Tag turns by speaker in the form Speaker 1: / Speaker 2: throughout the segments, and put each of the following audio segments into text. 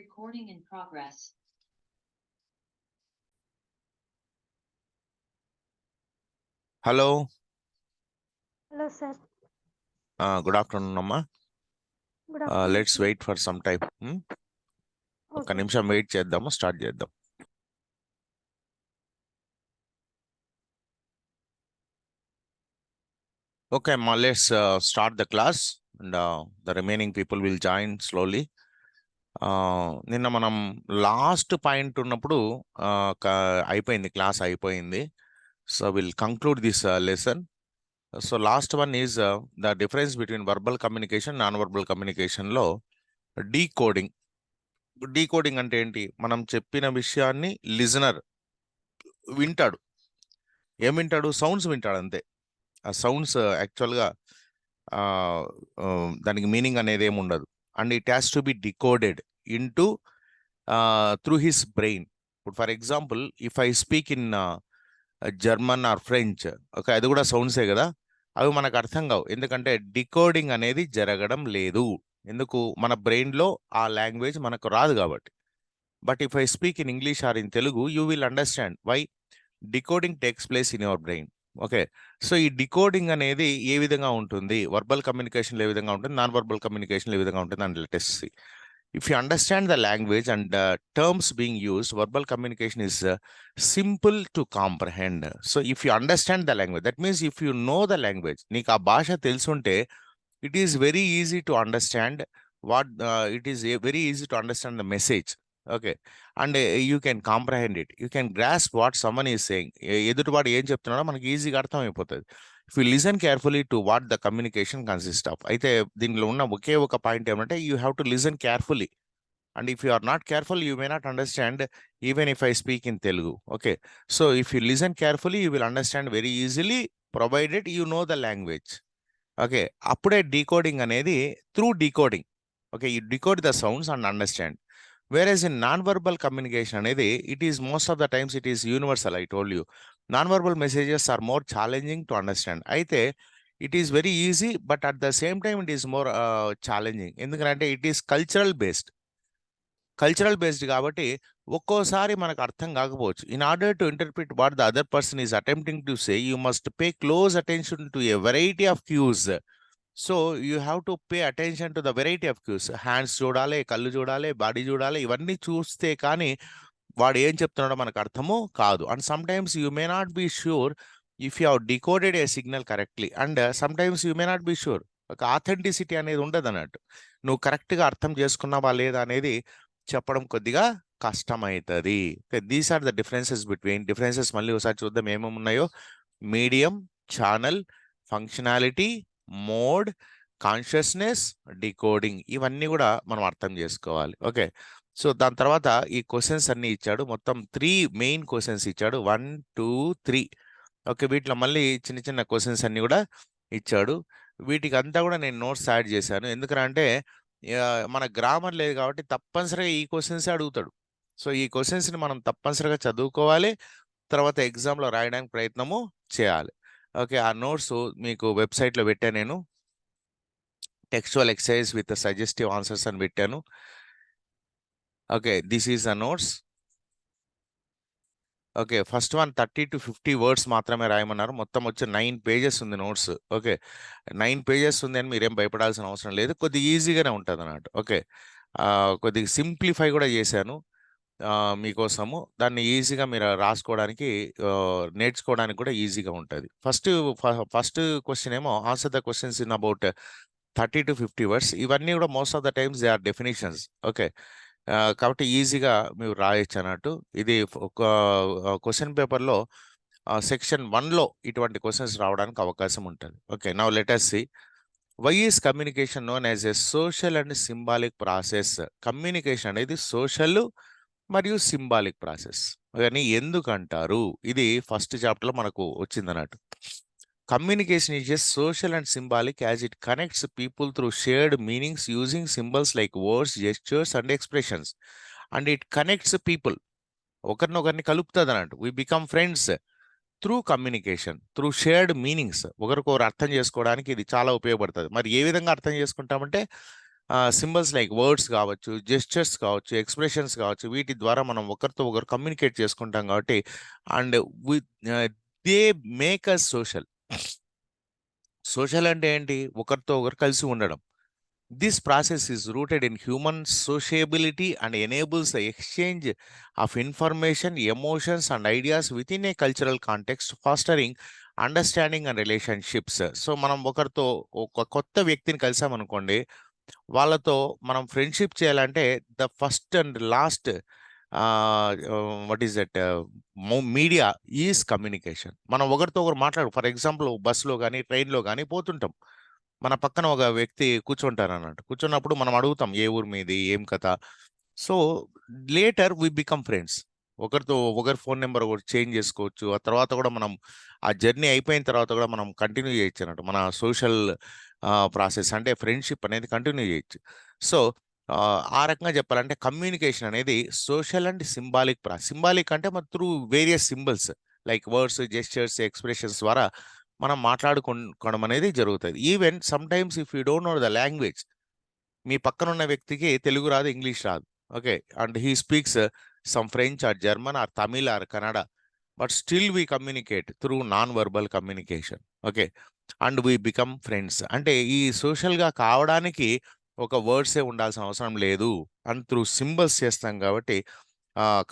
Speaker 1: Recording in progress.
Speaker 2: Hello.
Speaker 3: Hello, sir.
Speaker 2: Good afternoon, Amma.
Speaker 3: Good afternoon.
Speaker 2: Let's wait for some time. ఒక
Speaker 3: Okay.
Speaker 2: నిమిషం wait చేద్దాము, start చేద్దాం. Okay, Amma, let's start the class and the remaining people will join slowly. నిన్న మనం last point ఉన్నప్పుడు అయిపోయింది, class అయిపోయింది. So will conclude this lesson. So last one is the difference between verbal communication, non verbal కమ్యూనికేషన్లో decoding. Decoding అంటే ఏంటి? మనం చెప్పిన విషయాన్ని లిజనర్ వింటాడు. ఏం వింటాడు? సౌండ్స్ వింటాడు అంతే. ఆ సౌండ్స్ యాక్చువల్గా దానికి మీనింగ్ అనేది ఏమి ఉండదు. And it has to be decoded into through his brain. ఇప్పుడు for example if I speak in German or French, okay, అది కూడా సౌండ్సే కదా, అవి మనకు అర్థం కావు. ఎందుకంటే డికోడింగ్ అనేది జరగడం లేదు. ఎందుకు? మన బ్రెయిన్లో ఆ లాంగ్వేజ్ మనకు రాదు కాబట్టి. But if I speak in English or in Telugu, you will understand why decoding takes place in your brain. Okay, so ఈ డికోడింగ్ అనేది ఏ విధంగా ఉంటుంది, వర్బల్ కమ్యూనికేషన్లో ఏ విధంగా ఉంటుంది, నాన్ వర్బల్ కమ్యూనికేషన్లో ఏ విధంగా ఉంటుంది, and let us see. If you understand the language and terms being used, verbal communication is simple to comprehend. So if you understand the language, that means if you know the language, నీకు ఆ భాష తెలుసుంటే it is very easy to understand what it is very easy to understand the message. Okay, and you can comprehend it, you can grasp what someone is saying. ఎదుటివాడు ఏం చెప్తున్నాడో మనకి ఈజీగా అర్థం అయిపోతుంది. If you listen carefully to what the communication consist of. అయితే దీనిలో ఉన్న ఒకే ఒక పాయింట్ ఏమంటే you have to listen carefully. And if you are not careful, you may not understand even if I speak in Telugu. Okay, so if you listen carefully you will understand very easily, provided you know the language. Okay, అప్పుడే decoding అనేది through decoding. Okay, you decode the sounds and understand. Whereas in non verbal communication అనేది it is most of the times it is universal. I told you non verbal messages are more challenging to understand. అయితే it is very easy, but at the same time it is more challenging. ఎందుకంటే it is cultural based కాబట్టి ఒక్కోసారి మనకు అర్థం కాకపోవచ్చు. In order to interpret what the other person is attempting to say, you must pay close attention to a variety of cues. So you have to pay attention to the variety of cues. Hands చూడాలి, కళ్ళు చూడాలి, body చూడాలి, ఇవన్నీ చూస్తే కానీ వాడు ఏం చెప్తున్నాడో మనకు అర్థము కాదు. And sometimes you may not be sure if you have decoded a signal correctly, and sometimes you may not be sure. ఒక ఆథెంటిసిటీ అనేది ఉండదు అన్నట్టు. నువ్వు కరెక్ట్గా అర్థం చేసుకున్నావా లేదా అనేది చెప్పడం కొద్దిగా కష్టమవుతుంది. These are the differences between. Differences మళ్ళీ ఒకసారి చూద్దాం ఏమేమి ఉన్నాయో. Medium, channel, functionality, mode, consciousness, decoding, ఇవన్నీ కూడా మనం అర్థం చేసుకోవాలి. ఓకే, సో దాని తర్వాత ఈ క్వశ్చన్స్ అన్ని ఇచ్చాడు. మొత్తం 3 మెయిన్ క్వశ్చన్స్ ఇచ్చాడు, 1, 2, 3. ఓకే, వీటిలో మళ్ళీ చిన్న చిన్న క్వశ్చన్స్ అన్ని కూడా ఇచ్చాడు. వీటికి అంతా కూడా నేను నోట్స్ యాడ్ చేశాను. ఎందుకంటే మన గ్రామర్ లేదు కాబట్టి తప్పనిసరిగా ఈ క్వశ్చన్స్ అడుగుతాడు. సో ఈ క్వశ్చన్స్ని మనం తప్పనిసరిగా చదువుకోవాలి, తర్వాత ఎగ్జామ్లో రాయడానికి ప్రయత్నము చేయాలి. ఓకే, ఆ నోట్స్ మీకు వెబ్సైట్లో పెట్టాను నేను. Textual exercise with suggestive answers అని పెట్టాను. Okay, this is the notes. Okay, first one 30 to 50 words మాత్రమే రాయమన్నారు. మొత్తం వచ్చి 9 పేజెస్ ఉంది నోట్స్. ఓకే, 9 పేజెస్ ఉంది అని మీరేం భయపడాల్సిన అవసరం లేదు, కొద్దిగా ఈజీగానే ఉంటుంది అన్నట్టు. ఓకే, కొద్దిగా సింప్లిఫై కూడా చేశాను మీకోసము. దాన్ని ఈజీగా మీరు రాసుకోవడానికి, నేర్చుకోవడానికి కూడా ఈజీగా ఉంటుంది. ఫస్ట్ క్వశ్చన్ ఏమో answer the questions in about 30 to 50 words. ఇవన్నీ కూడా most of the times they are definitions. Okay, కాబట్టి ఈజీగా మీరు రాయొచ్చు అన్నట్టు. ఇది ఒక క్వశ్చన్ పేపర్లో సెక్షన్ 1లో ఇటువంటి క్వశ్చన్స్ రావడానికి అవకాశం ఉంటుంది. Okay, now let us see. Why is communication known as a social and symbolic process? Communication అనేది సోషల్ మరియు సింబాలిక్ ప్రాసెస్ కానీ ఎందుకంటారు? ఇది ఫస్ట్ చాప్టర్లో మనకు వచ్చింది అన్నట్టు. Communication is just social and symbolic as it connects people through shared meanings using symbols like words, gestures, and expressions. And it connects people. ఒకరినొకరిని కలుపుతుంది అన్నట్టు. We become friends through communication, through shared meanings. ఒకరికొకరు అర్థం చేసుకోవడానికి ఇది చాలా ఉపయోగపడుతుంది. మరి ఏ విధంగా అర్థం చేసుకుంటామంటే సింబల్స్ లైక్ వర్డ్స్ కావచ్చు, జెస్చర్స్ కావచ్చు, ఎక్స్ప్రెషన్స్ కావచ్చు, వీటి ద్వారా మనం ఒకరితో ఒకరు కమ్యూనికేట్ చేసుకుంటాం కాబట్టి and they make us social. Social అంటే ఏంటి? ఒకరితో ఒకరు కలిసి ఉండడం. This process is rooted in human sociability and enables the exchange of information, emotions, and ideas within a cultural context, fostering understanding and relationships. So మనం ఒకరితో ఒక కొత్త వ్యక్తిని కలిసామనుకోండి, వాళ్ళతో మనం ఫ్రెండ్షిప్ చేయాలంటే the first and last what is that media is communication. మనం ఒకరితో ఒకరు మాట్లాడు, ఫర్ ఎగ్జాంపుల్ బస్సులో కానీ ట్రైన్లో కానీ పోతుంటాం, మన పక్కన ఒక వ్యక్తి కూర్చుంటారు అన్నట్టు. కూర్చున్నప్పుడు మనం అడుగుతాం ఏ ఊరు మీది, ఏం కథ. So later we become friends. ఒకరితో ఒకరి ఫోన్ నెంబర్ ఒకటి చేంజ్ చేసుకోవచ్చు. ఆ తర్వాత కూడా మనం ఆ జర్నీ అయిపోయిన తర్వాత కూడా మనం కంటిన్యూ చేయొచ్చు అన్నట్టు. మన సోషల్ ప్రాసెస్ అంటే ఫ్రెండ్షిప్ అనేది కంటిన్యూ చేయొచ్చు. సో ఆ రకంగా చెప్పాలంటే కమ్యూనికేషన్ అనేది సోషల్ అండ్ సింబాలిక్ సింబాలిక్ అంటే మన through various symbols like words, gestures, expressions ద్వారా మనం మాట్లాడుకోవడం అనేది జరుగుతుంది. Even sometimes if you don't know the language, మీ పక్కన ఉన్న వ్యక్తికి తెలుగు రాదు, ఇంగ్లీష్ రాదు, okay, and he speaks some French or German or Tamil or Kannada, but still we communicate through non verbal communication, okay, and we become friends. అంటే ఈ సోషల్గా కావడానికి ఒక వర్డ్సే ఉండాల్సిన అవసరం లేదు, అండ్ త్రూ సింబల్స్ చేస్తాం కాబట్టి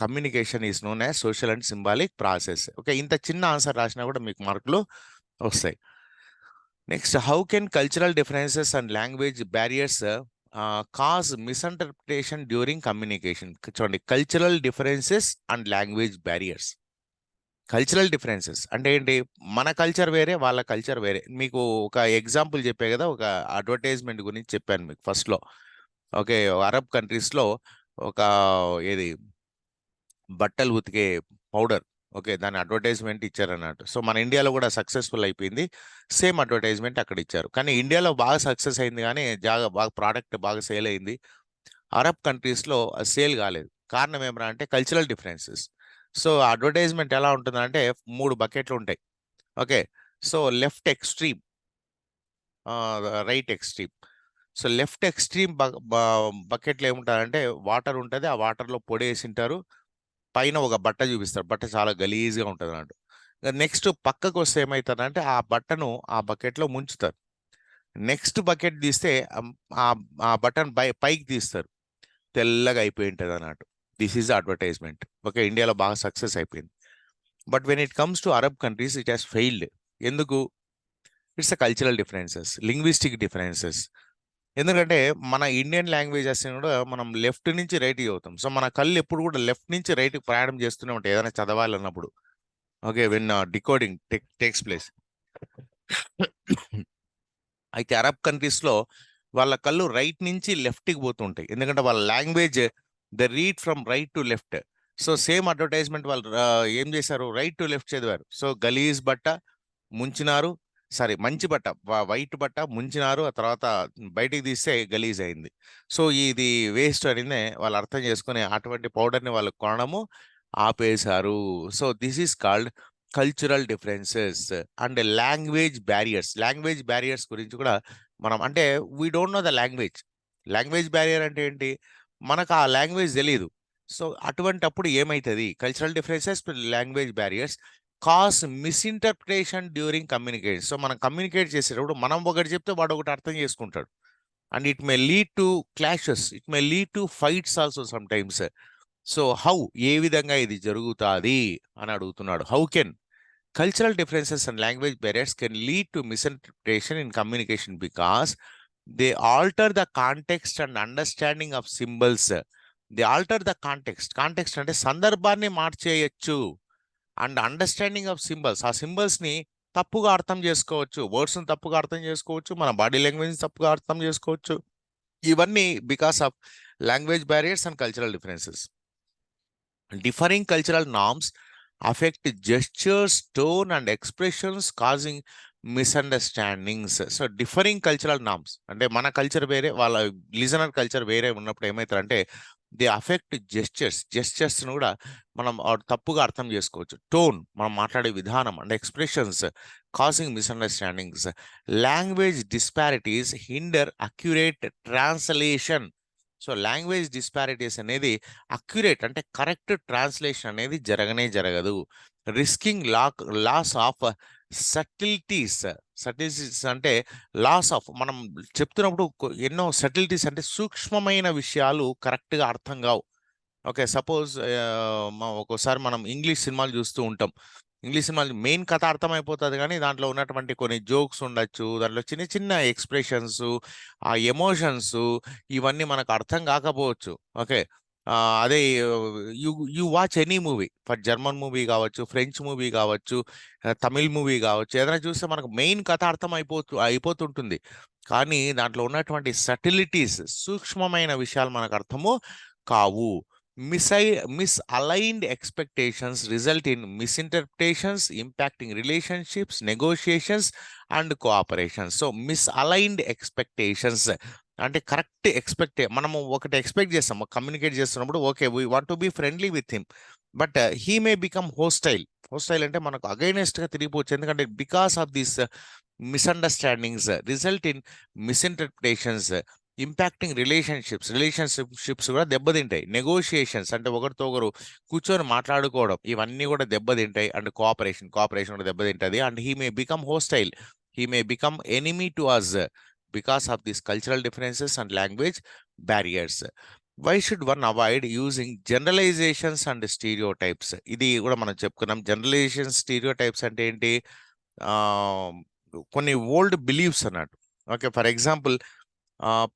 Speaker 2: communication is known as social and symbolic process. Okay, ఇంత చిన్న ఆన్సర్ రాసినా కూడా మీకు మార్కులు వస్తాయి. Next, how can cultural differences and language barriers cause misinterpretation during communication? చూడండి, cultural differences and language barriers. Cultural differences అంటే ఏంటి? మన కల్చర్ వేరే, వాళ్ళ కల్చర్ వేరే. మీకు ఒక ఎగ్జాంపుల్ చెప్పే కదా, ఒక అడ్వర్టైజ్మెంట్ గురించి చెప్పాను మీకు ఫస్ట్లో. ఓకే, అరబ్ కంట్రీస్లో ఒక ఏది బట్టలు ఉతికే పౌడర్, ఓకే, దాని అడ్వర్టైజ్మెంట్ ఇచ్చారన్నట్టు. సో మన ఇండియాలో కూడా సక్సెస్ఫుల్ అయిపోయింది, సేమ్ అడ్వర్టైజ్మెంట్ అక్కడ ఇచ్చారు. కానీ ఇండియాలో బాగా సక్సెస్ అయింది, కానీ బాగా ప్రోడక్ట్ బాగా సేల్ అయింది. అరబ్ కంట్రీస్లో సేల్ కాలేదు. కారణం ఏమరా అంటే కల్చరల్ డిఫరెన్సెస్. సో అడ్వర్టైజ్మెంట్ ఎలా ఉంటుందంటే 3 బకెట్లు ఉంటాయి, okay. So left extreme, right extreme. So left extreme బకెట్లో ఏముంటుందంటే వాటర్ ఉంటుంది, ఆ వాటర్లో పొడి వేసింటారు, పైన ఒక బట్ట చూపిస్తారు, బట్ట చాలా గలీజ్గా ఉంటుంది అన్నట్టు. నెక్స్ట్ పక్కకు వస్తే ఏమవుతుందంటే ఆ బట్టను ఆ బకెట్లో ముంచుతారు. నెక్స్ట్ బకెట్ తీస్తే ఆ బటన్ పైకి తీస్తారు, తెల్లగా అయిపోయి ఉంటుంది అన్నట్టు. This is advertisement. ఓకే, ఇండియాలో బాగా సక్సెస్ అయిపోయింది. But when it comes to Arab countries it has failed. ఎందుకు? It's a cultural differences, linguistic differences. ఎందుకంటే మన ఇండియన్ లాంగ్వేజెస్ కూడా మనం లెఫ్ట్ నుంచి రైట్కి చదువుతాం. సో మన కళ్ళు ఎప్పుడు కూడా లెఫ్ట్ నుంచి రైట్కి ప్రయాణం చేస్తూనే ఉంటాయి ఏదైనా చదవాలన్నప్పుడు. Okay, when decoding takes place. అయితే అరబ్ కంట్రీస్లో వాళ్ళ కళ్ళు రైట్ నుంచి లెఫ్ట్కి పోతుంటాయి, ఎందుకంటే వాళ్ళ language the read from right to left. So same advertisement వాళ్ళు ఏం చేశారు, రైట్ టు లెఫ్ట్ చదివారు. సో గలీజ్ బట్ట ముంచినారు, సారీ మంచి బట్ట, వైట్ బట్ట ముంచినారు, ఆ తర్వాత బయటికి తీస్తే గలీజ్ అయింది. సో ఇది వేస్ట్ అనేది వాళ్ళు అర్థం చేసుకుని అటువంటి పౌడర్ని వాళ్ళు కొనడము ఆపేశారు. So this is called cultural differences and language barriers. Language barriers గురించి కూడా మనం అంటే we don't know the language. Language barrier అంటే ఏంటి? మనకు ఆ లాంగ్వేజ్ తెలియదు. సో అటువంటప్పుడు ఏమవుతుంది? Cultural differences, language barriers cos misinterpretation during communication. So మనం కమ్యూనికేట్ చేసేటప్పుడు మనం ఒకటి చెప్తే వాడు ఒకటి అర్థం చేసుకుంటాడు, and it may lead to clashes, it may lead to fights also some times. So how, ఏ విధంగా ఇది జరుగుతుంది అని అడుగుతున్నాడు. How can cultural differences and language barriers can lead to misinterpretation in communication because they alter the context and understanding of symbols. They alter the context. Context అంటే సందర్భాన్ని మార్చేయచ్చు, and understanding of symbols, ఆ సింబల్స్ని తప్పుగా అర్థం చేసుకోవచ్చు, వర్డ్స్ని తప్పుగా అర్థం చేసుకోవచ్చు, మన బాడీ లాంగ్వేజ్ని తప్పుగా అర్థం చేసుకోవచ్చు. ఇవన్నీ because of language barriers and cultural differences. Differing cultural norms affect gestures, tone, and expressions, causing misunderstandings. So differing cultural norms అంటే మన కల్చర్ వేరే, వాళ్ళ లిజనర్ కల్చర్ వేరే ఉన్నప్పుడు ఏమవుతారంటే ది అఫెక్ట్ జెస్చర్స్ను కూడా మనం తప్పుగా అర్థం చేసుకోవచ్చు. టోన్, మనం మాట్లాడే విధానం and expressions causing misunderstandings. Language disparities hinder accurate translation. So language disparities అనేది అక్యురేట్ అంటే కరెక్ట్ ట్రాన్స్లేషన్ అనేది జరగదు. Risking loss of subtleties. Subtleties అంటే లాస్ ఆఫ్, మనం చెప్తున్నప్పుడు ఎన్నో సటిల్టీస్ అంటే సూక్ష్మమైన విషయాలు కరెక్ట్గా అర్థం కావు. ఓకే, సపోజ్ ఒక్కోసారి మనం ఇంగ్లీష్ సినిమాలు చూస్తూ ఉంటాం. ఇంగ్లీష్ సినిమాలు మెయిన్ కథ అర్థమైపోతుంది, కానీ దాంట్లో ఉన్నటువంటి కొన్ని జోక్స్ ఉండొచ్చు, దాంట్లో చిన్న చిన్న ఎక్స్ప్రెషన్స్, ఆ ఎమోషన్స్, ఇవన్నీ మనకు అర్థం కాకపోవచ్చు. ఓకే, అదే you you watch any movie, for German movie కావచ్చు, ఫ్రెంచ్ మూవీ కావచ్చు, తమిళ్ మూవీ కావచ్చు, ఏదైనా చూస్తే మనకు మెయిన్ కథ అర్థం అయిపోతుంటుంది, కానీ దాంట్లో ఉన్నటువంటి సటిలిటీస్, సూక్ష్మమైన విషయాలు మనకు అర్థము కావు. Misaligned expectations result in misinterpretations impacting relationships, negotiations, and cooperation. So misaligned expectations అంటే కరెక్ట్ మనము ఒకటి ఎక్స్పెక్ట్ చేస్తాం, కమ్యూనికేట్ చేస్తున్నప్పుడు, okay we want to be friendly with him, but he may become hostile. అంటే మనకు అగైనెస్ట్గా తిరిగిపోవచ్చు, ఎందుకంటే because of this misunderstandings result in misinterpretations impacting relationships కూడా దెబ్బతింటాయి. నెగోషియేషన్స్ అంటే ఒకరితో ఒకరు కూర్చొని మాట్లాడుకోవడం, ఇవన్నీ కూడా దెబ్బతింటాయి. అండ్ కోఆపరేషన్ కూడా దెబ్బతింటుంది. And he may become hostile, he may become enemy to us because of this cultural differences and language barriers. Why should one avoid using generalisations and stereotypes? ఇది కూడా మనం చెప్పుకున్నాం. జనరలైజేషన్స్, స్టీరియోటైప్స్ అంటే ఏంటి? కొన్ని old believes అన్నట్టు. Okay, for example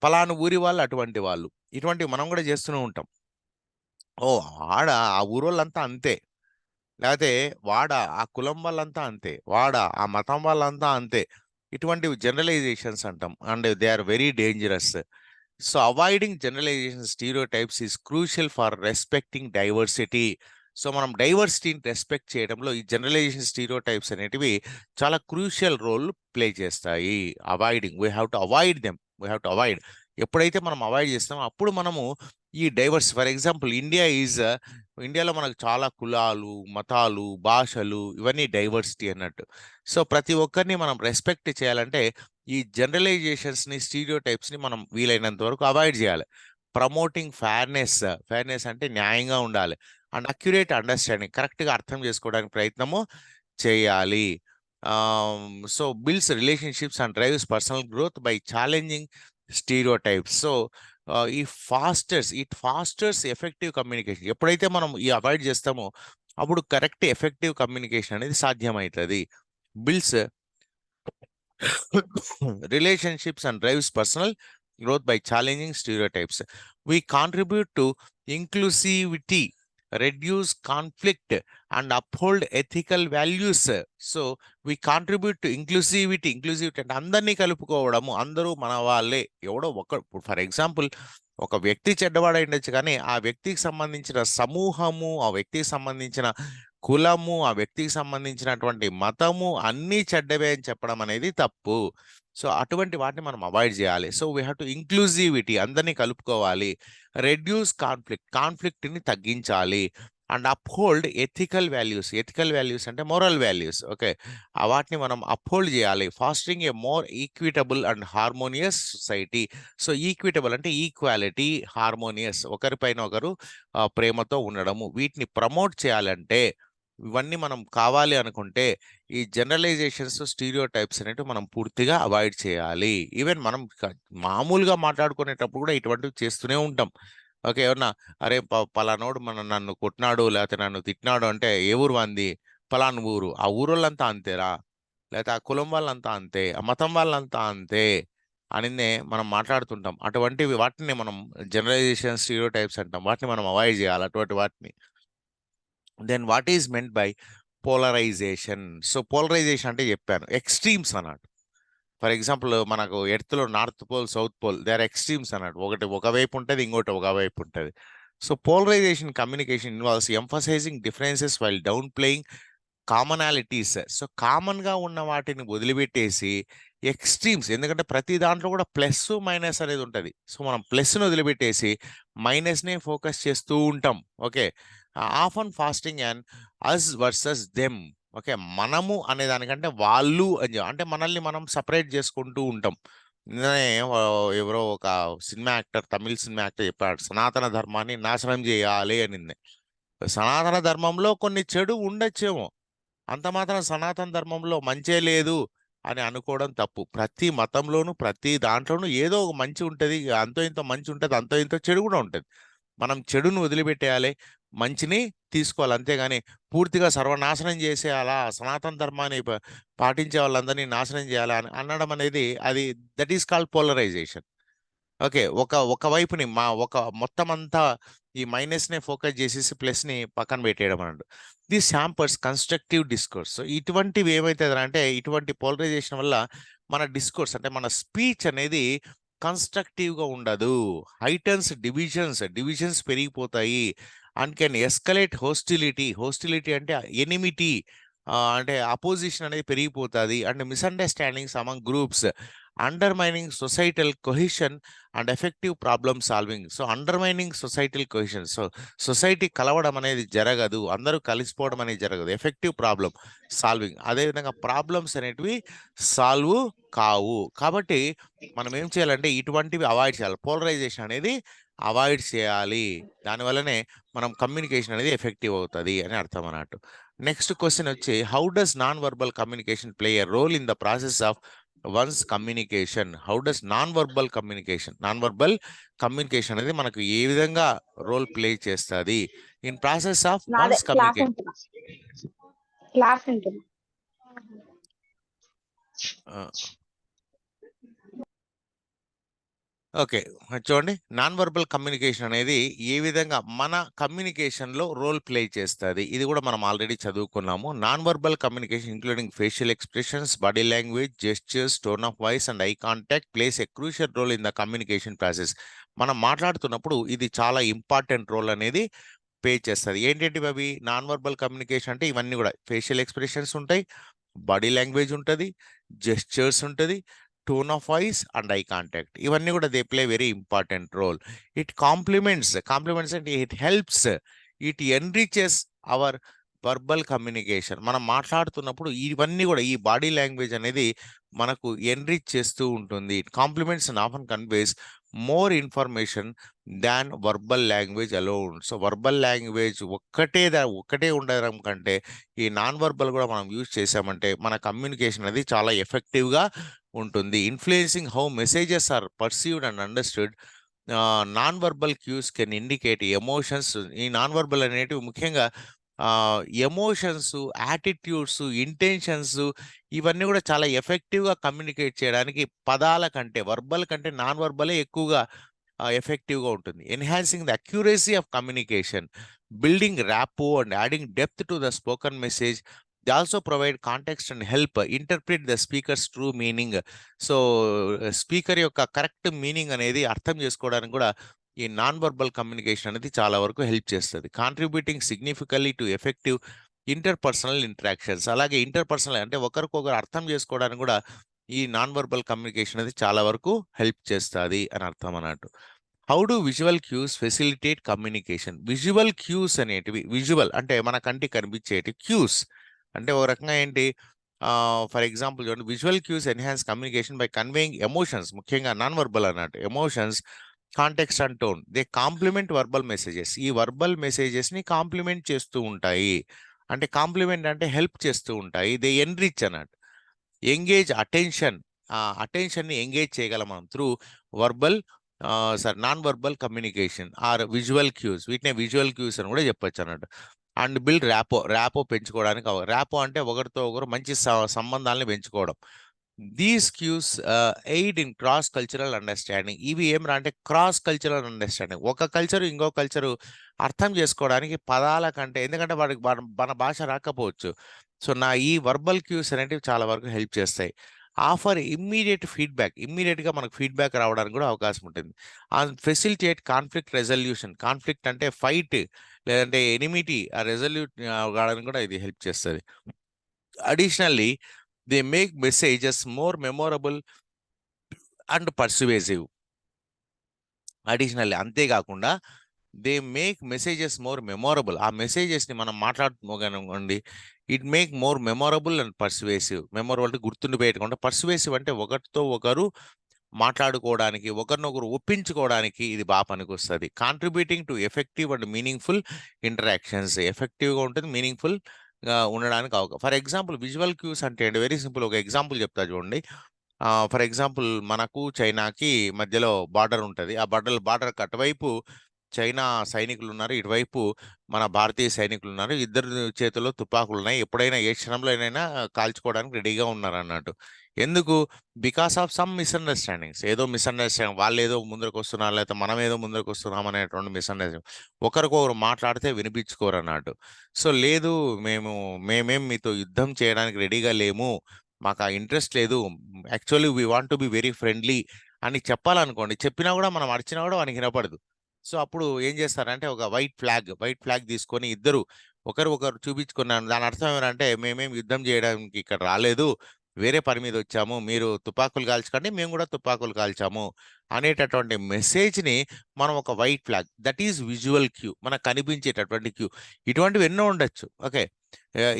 Speaker 2: పలాను ఊరి వాళ్ళు అటువంటి వాళ్ళు, ఇటువంటివి మనం కూడా చేస్తూనే ఉంటాం. ఓ ఆ ఊరోళ్ళంతా అంతే, లేకపోతే ఆ కులం వాళ్ళంతా అంతే, ఆ మతం వాళ్ళంతా అంతే. ఇటువంటివి జనరలైజేషన్స్ అంటాం, and they are very dangerous. So avoiding generalisation stereotypes is crucial for respecting diversity. So మనం డైవర్సిటీని రెస్పెక్ట్ చేయడంలో ఈ జనరలైజేషన్ స్టీరియోటైప్స్ అనేటివి చాలా క్రూషియల్ రోల్ ప్లే చేస్తాయి. We have to avoid. ఎప్పుడైతే మనం అవాయిడ్ చేస్తామో అప్పుడు మనము ఈ ఫర్ ఎగ్జాంపుల్ ఇండియాలో మనకు చాలా కులాలు, మతాలు, భాషలు, ఇవన్నీ డైవర్సిటీ అన్నట్టు. సో ప్రతి ఒక్కరిని మనం రెస్పెక్ట్ చేయాలంటే ఈ జనరలైజేషన్స్ని, స్టీరియోటైప్స్ని మనం వీలైనంత వరకు అవాయిడ్ చేయాలి. ప్రమోటింగ్ ఫేర్నెస్ అంటే న్యాయంగా ఉండాలి. అండ్ అక్యురేట్ అండర్స్టాండింగ్, కరెక్ట్గా అర్థం చేసుకోవడానికి ప్రయత్నము చేయాలి. So builds relationships and drives personal growth by challenging stereotypes. So it pastors effective communication. ఎప్పుడైతే మనం ఈ అవాయిడ్ చేస్తామో అప్పుడు కరెక్ట్ ఎఫెక్టివ్ కమ్యూనికేషన్ అనేది సాధ్యమవుతుంది. Builds relationships and drives personal growth by challenging stereotypes. We contribute to inclusivity, reduce conflict, and uphold ethical values. So we contribute to inclusivity అంటే అందరినీ కలుపుకోవడము, అందరూ మన వాళ్ళే. ఎవడో ఫర్ ఎగ్జాంపుల్ ఒక వ్యక్తి చెడ్డవాడై ఉండొచ్చు, కానీ ఆ వ్యక్తికి సంబంధించిన సమూహము, ఆ వ్యక్తికి సంబంధించిన కులము, ఆ వ్యక్తికి సంబంధించినటువంటి మతము అన్నీ చెడ్డవే అని చెప్పడం అనేది తప్పు. సో అటువంటి వాటిని మనం అవాయిడ్ చేయాలి. So we have to inclusivity, అందరినీ కలుపుకోవాలి. రెడ్యూస్ కాన్ఫ్లిక్ట్ని తగ్గించాలి. అండ్ అప్హోల్డ్ ఎథికల్ వాల్యూస్ అంటే మోరల్ వాల్యూస్. ఓకే, వాటిని మనం అప్హోల్డ్ చేయాలి. Fostering A more equitable and harmonious society. So equitable అంటే ఈక్వాలిటీ, హార్మోనియస్ ఒకరిపైన ఒకరు ప్రేమతో ఉండడము, వీటిని ప్రమోట్ చేయాలంటే, ఇవన్నీ మనం కావాలి అనుకుంటే ఈ జనరలైజేషన్స్, స్టీరియోటైప్స్ అనేవి మనం పూర్తిగా అవాయిడ్ చేయాలి. ఈవెన్ మనం మామూలుగా మాట్లాడుకునేటప్పుడు కూడా ఇటువంటివి చేస్తూనే ఉంటాం. ఓకే, ఏమన్నా అరే పలానోడు నన్ను కొట్టినాడు లేకపోతే నన్ను తిట్టినాడు అంటే, ఏ ఊరు అంది? పలాను ఊరు. ఆ ఊరోళ్ళంతా అంతేరా, లేకపోతే ఆ కులం వాళ్ళంతా అంతే, ఆ మతం వాళ్ళంతా అంతే అనినే మనం మాట్లాడుతుంటాం. అటువంటివి వాటిని మనం జనరలైజేషన్, స్టీరియోటైప్స్ అంటాం. వాటిని మనం అవాయిడ్ చేయాలి, అటువంటి వాటిని. Then what is meant by polarisation? So polarisation అంటే చెప్పాను, ఎక్స్ట్రీమ్స్ అన్నట్టు. ఫర్ ఎగ్జాంపుల్ మనకు ఎర్త్లో north pole, south pole, they are extremes అన్నట్టు. ఒకవైపు ఉంటుంది, ఇంకోటి ఒకవైపు ఉంటుంది. So polarisation communication involves emphasising differences while downplaying commonalities. So కామన్గా ఉన్న వాటిని వదిలిపెట్టేసి ఎక్స్ట్రీమ్స్, ఎందుకంటే ప్రతి దాంట్లో కూడా ప్లస్ మైనస్ అనేది ఉంటుంది. సో మనం ప్లస్ని వదిలిపెట్టేసి మైనస్ని ఫోకస్ చేస్తూ ఉంటాం. Okay, often fostering and us versus them. Okay, మనము అనే దానికంటే వాళ్ళు అంటే మనల్ని మనం సపరేట్ చేసుకుంటూ ఉంటాం. నిన్ననే ఎవరో ఒక సినిమా యాక్టర్, తమిళ సినిమా యాక్టర్ చెప్పాడు, సనాతన ధర్మాన్ని నాశనం చేయాలి అని. సనాతన ధర్మంలో కొన్ని చెడు ఉండొచ్చేమో, అంత మాత్రం సనాతన ధర్మంలో మంచే లేదు అని అనుకోవడం తప్పు. ప్రతి మతంలోనూ ప్రతి దాంట్లోనూ ఏదో ఒక మంచి ఉంటుంది, అంతో ఇంతో మంచి ఉంటుంది, అంతో ఇంతో చెడు కూడా ఉంటుంది. మనం చెడును వదిలిపెట్టేయాలి, మంచిని తీసుకోవాలి. అంతేగాని పూర్తిగా సర్వనాశనం చేసేయాలా, సనాతన ధర్మాన్ని పాటించే వాళ్ళందరినీ నాశనం చేయాలా అని అనడం అనేది, అది that is called polarisation. Okay, ఒక వైపుని మొత్తం అంతా ఈ మైనస్ నే ఫోకస్ చేసేసి ప్లస్ ని పక్కన పెట్టేయడం అన్నట్టు. This hampers constructive discourse. ఇటువంటివి ఏమైతుంది అంటే, ఇటువంటి పోలరైజేషన్ వల్ల మన డిస్కోర్స్ అంటే మన స్పీచ్ అనేది కన్స్ట్రక్టివ్ గా ఉండదు. హైటన్స్ డివిజన్స్ పెరిగిపోతాయి. అండ్ కెన్ ఎస్కలేట్ హోస్టిలిటీ అంటే ఎనిమిటీ, అంటే అపోజిషన్ అనేది పెరిగిపోతుంది. And misunderstandings among groups, undermining societal కొహిషన్ and effective problem solving. So undermining societal కొహిషన్, so society కలవడం అనేది జరగదు, అందరూ కలిసిపోవడం అనేది జరగదు. ఎఫెక్టివ్ ప్రాబ్లమ్ సాల్వింగ్, అదేవిధంగా ప్రాబ్లమ్స్ అనేటివి సాల్వ్ కావు. కాబట్టి మనం ఏం చేయాలంటే ఇటువంటివి అవాయిడ్ చేయాలి, పోలరైజేషన్ అనేది అవాయిడ్ చేయాలి. దానివల్లనే మనం కమ్యూనికేషన్ అనేది ఎఫెక్టివ్ అవుతుంది అని అర్థం అన్నట్టు. నెక్స్ట్ క్వశ్చన్ వచ్చి, how does non verbal communication play a role in the process of one's communication? How does non verbal communication అనేది మనకు ఏ విధంగా రోల్ ప్లే చేస్తుంది ఇన్ ప్రాసెస్ ఆఫ్
Speaker 1: నాదే
Speaker 2: వన్స్
Speaker 1: క్లాస్
Speaker 2: కమ్యూనికేషన్?
Speaker 1: ఉంటున్నా క్లాస్ ఉంటున్నా
Speaker 2: ఓకే, చూడండి, నాన్ వర్బల్ కమ్యూనికేషన్ అనేది ఏ విధంగా మన కమ్యూనికేషన్ లో రోల్ ప్లే చేస్తుంది, ఇది కూడా మనం ఆల్రెడీ చదువుకున్నాము. Non verbal communication including facial expressions, body language, gestures, tone of voice and eye contact plays a crucial role in the communication process. మనం మాట్లాడుతున్నప్పుడు ఇది చాలా ఇంపార్టెంట్ రోల్ అనేది ప్లే చేస్తుంది. ఏంటంటే అవి నాన్ వర్బల్ కమ్యూనికేషన్ అంటే ఇవన్నీ కూడా ఫేషియల్ ఎక్స్ప్రెషన్స్ ఉంటాయి, బాడీ లాంగ్వేజ్ ఉంటుంది, జెస్చర్స్ ఉంటుంది, tone of voice and eye contact. ఇవన్నీ కూడా they play very important role. It compliments అంటే it helps, it enriches our verbal communication. మనం మాట్లాడుతున్నప్పుడు ఇవన్నీ కూడా, ఈ బాడీ లాంగ్వేజ్ అనేది మనకు ఎన్రిచ్ చేస్తూ ఉంటుంది. It complements and often conveys more information than verbal language alone. So verbal language ఒక్కటే ఉండడం కంటే ఈ నాన్ వర్బల్ కూడా మనం యూజ్ చేసామంటే మన కమ్యూనికేషన్ అనేది చాలా ఎఫెక్టివ్గా ఉంటుంది. Influencing how messages are perceived and understood, non verbal cues can indicate emotions. ఈ నాన్ వర్బల్ అనేటివి ముఖ్యంగా ఎమోషన్స్, యాటిట్యూడ్స్, ఇంటెన్షన్స్, ఇవన్నీ కూడా చాలా ఎఫెక్టివ్గా కమ్యూనికేట్ చేయడానికి పదాల కంటే, వర్బల్ కంటే నాన్ వర్బలే ఎక్కువగా ఎఫెక్టివ్గా ఉంటుంది. Enhancing the accuracy of communication, building rapport and adding depth to the spoken message. They also provide context and help interpret the speaker's true meaning. So speaker యొక్క కరెక్ట్ మీనింగ్ అనేది అర్థం చేసుకోవడానికి కూడా ఈ నాన్ వర్బల్ కమ్యూనికేషన్ అనేది చాలా వరకు help చేస్తుంది. Contributing significantly to effective interpersonal interactions. అలాగే ఇంటర్పర్సనల్ అంటే ఒకరికొకరు అర్థం చేసుకోవడానికి కూడా ఈ నాన్ వర్బల్ కమ్యూనికేషన్ అనేది చాలా వరకు హెల్ప్ చేస్తుంది అని అర్థం అన్నట్టు. How do visual cues facilitate communication? Visual cues అనేటివి, విజువల్ అంటే మన కంటికి కనిపించేటి, క్యూస్ అంటే ఒక రకంగా ఏంటి, ఫర్ ఎగ్జాంపుల్ చూడండి, visual cues enhance communication by conveying emotions, ముఖ్యంగా నాన్ వర్బల్ అన్నట్టు emotions, context and tone. They complement verbal messages. ఈ వర్బల్ మెసేజెస్ ని కాంప్లిమెంట్ చేస్తూ ఉంటాయి. అంటే కాంప్లిమెంట్ అంటే హెల్ప్ చేస్తూ ఉంటాయి. దే ఎన్రిచ్ అన్నట్టు. ఎంగేజ్ అటెన్షన్, అటెన్షన్ ని ఎంగేజ్ చేయగలం మనం through verbal non verbal communication or visual cues. వీటినే విజువల్ క్యూస్ అని కూడా చెప్పొచ్చు అన్నట్టు. అండ్ బిల్డ్ ర్యాపో పెంచుకోవడానికి, ర్యాపో అంటే ఒకరితో ఒకరు మంచి సంబంధాలను పెంచుకోవడం. These cues aid in cross cultural understanding. ఇవి ఏమరా అంటే క్రాస్ కల్చరల్ అండర్స్టాండింగ్, ఒక కల్చరు ఇంకో కల్చరు అర్థం చేసుకోవడానికి పదాల కంటే, ఎందుకంటే వాడికి మన భాష రాకపోవచ్చు. సో ఈ వర్బల్ క్యూస్ అనేటివి చాలా వరకు హెల్ప్ చేస్తాయి. ఆఫర్ ఇమ్మీడియట్గా మనకు ఫీడ్బ్యాక్ రావడానికి కూడా అవకాశం ఉంటుంది. Facilitate conflict resolution. కాన్ఫ్లిక్ట్ అంటే ఫైట్ లేదంటే ఎనిమిటీ, ఆ రెజల్యూట్ కావడానికి కూడా ఇది హెల్ప్ చేస్తుంది. Additionally they make messages more memorable and persuasive. Additionally అంతేకాకుండా they make messages more memorable. ఆ మెసేజెస్ని మనం మాట్లాడుకోగలనుకోండి, it make more memorable and persuasive. Memorable అంటే గుర్తుండిపోయేటకుండా, పర్సువేసివ్ అంటే ఒకరితో ఒకరు మాట్లాడుకోవడానికి, ఒకరినొకరు ఒప్పించుకోవడానికి ఇది బాగా పనికొస్తుంది. Contributing to effective and meaningful interactions. ఎఫెక్టివ్గా ఉంటుంది, మీనింగ్ఫుల్గా ఉండడానికి ఫర్ ఎగ్జాంపుల్ విజువల్ క్యూస్ అంటే అండి వెరీ సింపుల్. ఒక ఎగ్జాంపుల్ చెప్తా చూడండి. ఫర్ ఎగ్జాంపుల్ మనకు చైనాకి మధ్యలో బార్డర్ ఉంటుంది. ఆ బార్డర్ అటువైపు చైనా సైనికులు ఉన్నారు, ఇటువైపు మన భారతీయ సైనికులు ఉన్నారు. ఇద్దరు చేతుల్లో తుపాకులు ఉన్నాయి. ఎప్పుడైనా ఏ క్షణంలోనైనా కాల్చుకోవడానికి రెడీగా ఉన్నారు అన్నట్టు. ఎందుకు? Because of some misunderstandings. ఏదో మిస్అండర్స్టాండింగ్, వాళ్ళు ఏదో ముందరకు వస్తున్నారు, లేకపోతే మనం ఏదో ముందరకు వస్తున్నాం అనేటువంటి మిస్అండర్స్టాండింగ్. ఒకరికొకరు మాట్లాడితే వినిపించుకోరు అన్నట్టు. సో లేదు, మేమేం మీతో యుద్ధం చేయడానికి రెడీగా లేము, మాకు ఆ ఇంట్రెస్ట్ లేదు, actually we want to be very friendly అని చెప్పాలనుకోండి. చెప్పినా కూడా మనం అరిచినా కూడా వానికి వినపడదు. సో అప్పుడు ఏం చేస్తారంటే ఒక వైట్ ఫ్లాగ్ తీసుకొని ఇద్దరు ఒకరు చూపించుకున్నాను. దాని అర్థం ఏమంటే మేమేం యుద్ధం చేయడానికి ఇక్కడ రాలేదు, వేరే పని మీద వచ్చాము, మీరు తుపాకులు కాల్చకండి, మేము కూడా తుపాకులు కాల్చాము అనేటటువంటి మెసేజ్ని మనం ఒక white flag, that is visual cue, మనకు కనిపించేటటువంటి క్యూ. ఇటువంటివి ఎన్నో ఉండొచ్చు. ఓకే,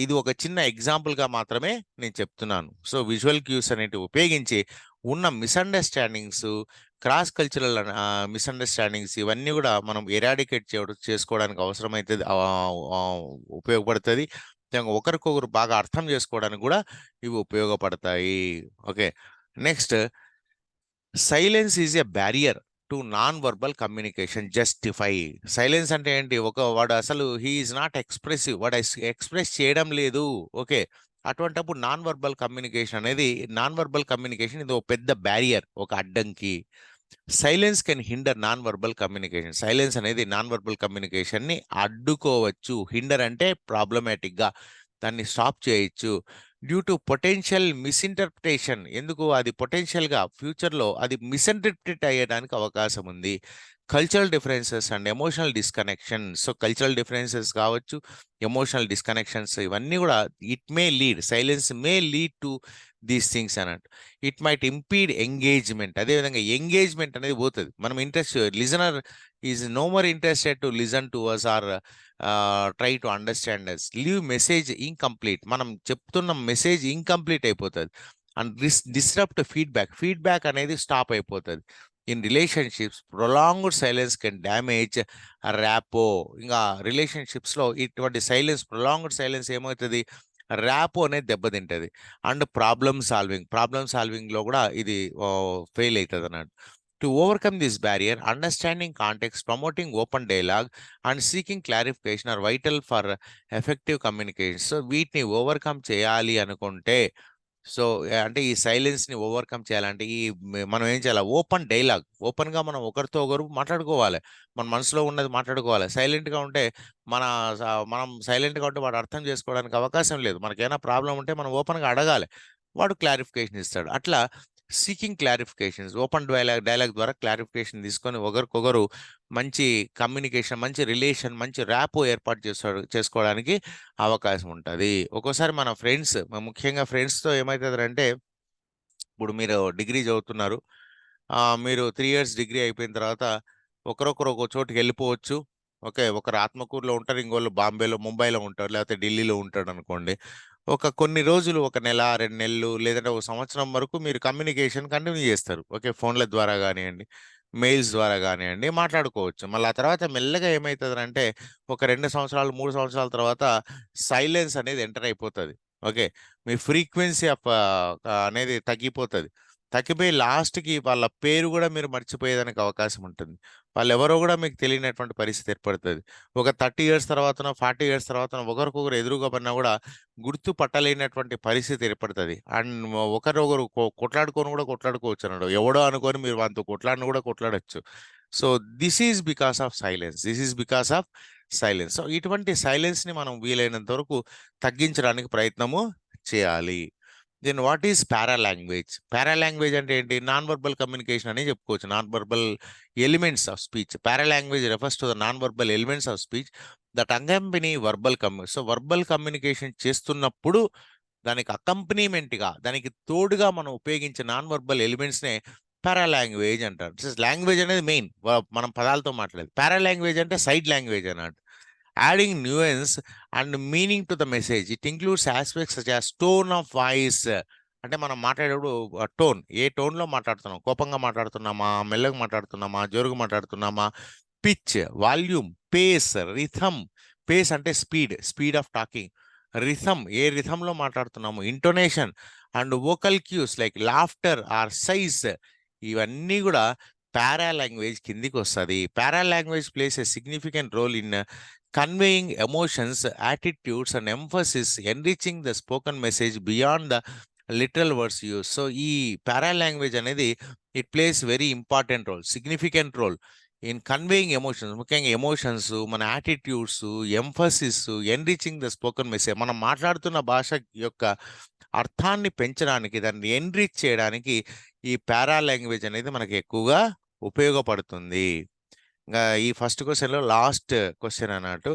Speaker 2: ఇది ఒక చిన్న ఎగ్జాంపుల్గా మాత్రమే నేను చెప్తున్నాను. సో విజువల్ క్యూస్ అనేటివి ఉపయోగించి ఉన్న మిస్అండర్స్టాండింగ్స్, క్రాస్ కల్చరల్ మిస్అండర్స్టాండింగ్స్ ఇవన్నీ కూడా మనం ఎరాడికేట్ చేసుకోవడానికి అవసరమైతే ఉపయోగపడుతుంది. ఒకరికొకరు బాగా అర్థం చేసుకోవడానికి కూడా ఇవి ఉపయోగపడతాయి. Okay, next, silence is a barrier to non verbal communication. Justify. Silence అంటే ఏంటి? వాడు అసలు హీ ఈజ్ నాట్ ఎక్స్ప్రెసివ్, వాడు ఎక్స్ప్రెస్ చేయడం లేదు. ఓకే, అటువంటప్పుడు నాన్ వర్బల్ కమ్యూనికేషన్ ఇది ఒక పెద్ద బ్యారియర్, ఒక అడ్డంకి. Silence can hinder non verbal communication. Silence అనేది నాన్ వర్బల్ కమ్యూనికేషన్ ని అడ్డుకోవచ్చు. హిండర్ అంటే ప్రాబ్లమాటిక్ గా దాన్ని స్టాప్ చేయొచ్చు. Due to potential misinterpretation. ఎందుకు? అది పొటెన్షియల్ గా ఫ్యూచర్ లో అది మిస్ఇంటర్ప్రిట్ అయ్యడానికి అవకాశం ఉంది. Cultural differences and emotional disconnection. So cultural differences కావచ్చు, ఎమోషనల్ డిస్కనెక్షన్స్, ఇవన్నీ కూడా silence may lead to these things అన్నట్టు. It might impede engagement. అదేవిధంగా ఎంగేజ్మెంట్ అనేది పోతుంది. మనం listener is no more interested to listen to us or try to understand us. Leave message incomplete. మనం చెప్తున్న మెసేజ్ ఇన్కంప్లీట్ అయిపోతుంది. అండ్ డిస్రప్ట్ ఫీడ్బ్యాక్ అనేది stop అయిపోతుంది. In relationships prolonged silence can damage rapport. ఇంకా రిలేషన్షిప్స్లో ఇటువంటి ప్రొలాంగ్డ్ సైలెన్స్ ఏమవుతుంది? Rapport అనేది దెబ్బతింటది. And problem సాల్వింగ్లో కూడా ఇది ఫెయిల్ అవుతుంది అన్నట్టు. To overcome this barrier, understanding context, promoting open dialogue and seeking clarification are vital for effective communication. So వీటిని overcome చేయాలి అనుకుంటే, సో అంటే ఈ సైలెన్స్ని ఓవర్కమ్ చేయాలంటే మనం ఏం చేయాలి? ఓపెన్గా మనం ఒకరితో ఒకరు మాట్లాడుకోవాలి, మన మనసులో ఉన్నది మాట్లాడుకోవాలి. సైలెంట్గా ఉంటే మనం సైలెంట్గా ఉంటే వాడు అర్థం చేసుకోవడానికి అవకాశం లేదు. మనకేమైనా ప్రాబ్లం ఉంటే మనం ఓపెన్గా అడగాలి, వాడు క్లారిఫికేషన్ ఇస్తాడు. అట్లా సీకింగ్ క్లారిఫికేషన్స్, ఓపెన్ డైలాగ్ ద్వారా క్లారిఫికేషన్ తీసుకొని ఒకరికొకరు మంచి కమ్యూనికేషన్, మంచి రిలేషన్, మంచి ర్యాపో ఏర్పాటు చేసుకోవడానికి అవకాశం ఉంటుంది. ఒక్కోసారి మన ఫ్రెండ్స్, ముఖ్యంగా ఫ్రెండ్స్తో ఏమవుతుందంటే, ఇప్పుడు మీరు డిగ్రీ చదువుతున్నారు, మీరు 3 years డిగ్రీ అయిపోయిన తర్వాత ఒకరొకరు ఒక చోటుకి వెళ్ళిపోవచ్చు. ఓకే, ఒకరు ఆత్మకూరులో ఉంటారు, ఇంకోళ్ళు బాంబేలో, ముంబైలో ఉంటారు, లేకపోతే ఢిల్లీలో ఉంటాడు అనుకోండి. కొన్ని రోజులు, 1 నెల, 2 నెలలు, లేదంటే 1 సంవత్సరం వరకు మీరు కమ్యూనికేషన్ కంటిన్యూ చేస్తారు. ఓకే, ఫోన్ల ద్వారా కానివ్వండి, మెయిల్స్ ద్వారా కానివ్వండి, మాట్లాడుకోవచ్చు. మళ్ళీ ఆ తర్వాత మెల్లగా ఏమవుతుంది ఒక 2 సంవత్సరాలు, 3 సంవత్సరాల తర్వాత సైలెన్స్ అనేది ఎంటర్ అయిపోతుంది. ఓకే, మీ ఫ్రీక్వెన్సీ అనేది తగ్గిపోయి లాస్ట్కి వాళ్ళ పేరు కూడా మీరు మర్చిపోయేదానికి అవకాశం ఉంటుంది. వాళ్ళు ఎవరో కూడా మీకు తెలియనటువంటి పరిస్థితి ఏర్పడుతుంది. ఒక 30 years తర్వాత, 40 years తర్వాత ఒకరికొకరు ఎదురుగా పడినా కూడా గుర్తుపట్టలేనటువంటి పరిస్థితి ఏర్పడుతుంది. అండ్ ఒకరొకరు కొట్లాడుకోవచ్చు అన్నాడు. ఎవడో అనుకొని మీరు వాళ్ళతో కొట్లాడచ్చు. So this is because of silence. So ఇటువంటి సైలెన్స్ని మనం వీలైనంత వరకు తగ్గించడానికి ప్రయత్నము చేయాలి. దెన్ వాట్ ఈస్ పారాలాంగ్వేజ్ అంటే ఏంటి? నాన్ వర్బల్ కమ్యూనికేషన్ అని చెప్పుకోవచ్చు. Non verbal elements of speech. Paralanguage refers to the non verbal elements of speech that accompany verbal so verbal communication చేస్తున్నప్పుడు దానికి అకంపెనీమెంట్గా, దానికి తోడుగా మనం ఉపయోగించే నాన్ వర్బల్ ఎలిమెంట్స్నే పారాలాంగ్వేజ్ అంటారు. లాంగ్వేజ్ అనేది మెయిన్, మనం పదాలతో మాట్లాడేది. పారాలాంగ్వేజ్ అంటే సైడ్ లాంగ్వేజ్ అన్నట్టు. Adding nuance and meaning to the message. It includes aspects such as tone of voice. అంటే మనం మాట్లాడేటప్పుడు టోన్, ఏ టోన్లో మాట్లాడుతున్నాం, కోపంగా మాట్లాడుతున్నామా, మెల్లగా మాట్లాడుతున్నామా, జోరుగా మాట్లాడుతున్నామా, pitch, volume, pace, rhythm. Pace అంటే స్పీడ్ ఆఫ్ టాకింగ్. రిథమ్, ఏ రిథంలో మాట్లాడుతున్నాము, intonation and vocal cues like laughter or sighs. ఇవన్నీ కూడా పారాలాంగ్వేజ్ కిందికి వస్తుంది. Paralanguage plays a significant role in conveying emotions, attitudes and emphasis, enriching the spoken message beyond the literal words use. So ఈ paralanguage అనేది it plays very important role, significant role in conveying emotions. ముఖ్యంగా emotions, మన attitudes, emphasis, enriching the spoken message. మనం మాట్లాడుతున్న భాష యొక్క అర్థాన్ని పెంచడానికి, దాన్ని ఎన్రిచ్ చేయడానికి ఈ పారాలాంగ్వేజ్ అనేది మనకి ఎక్కువగా ఉపయోగపడుతుంది. ఇంకా ఈ ఫస్ట్ క్వశ్చన్లో లాస్ట్ క్వశ్చన్ అన్నట్టు,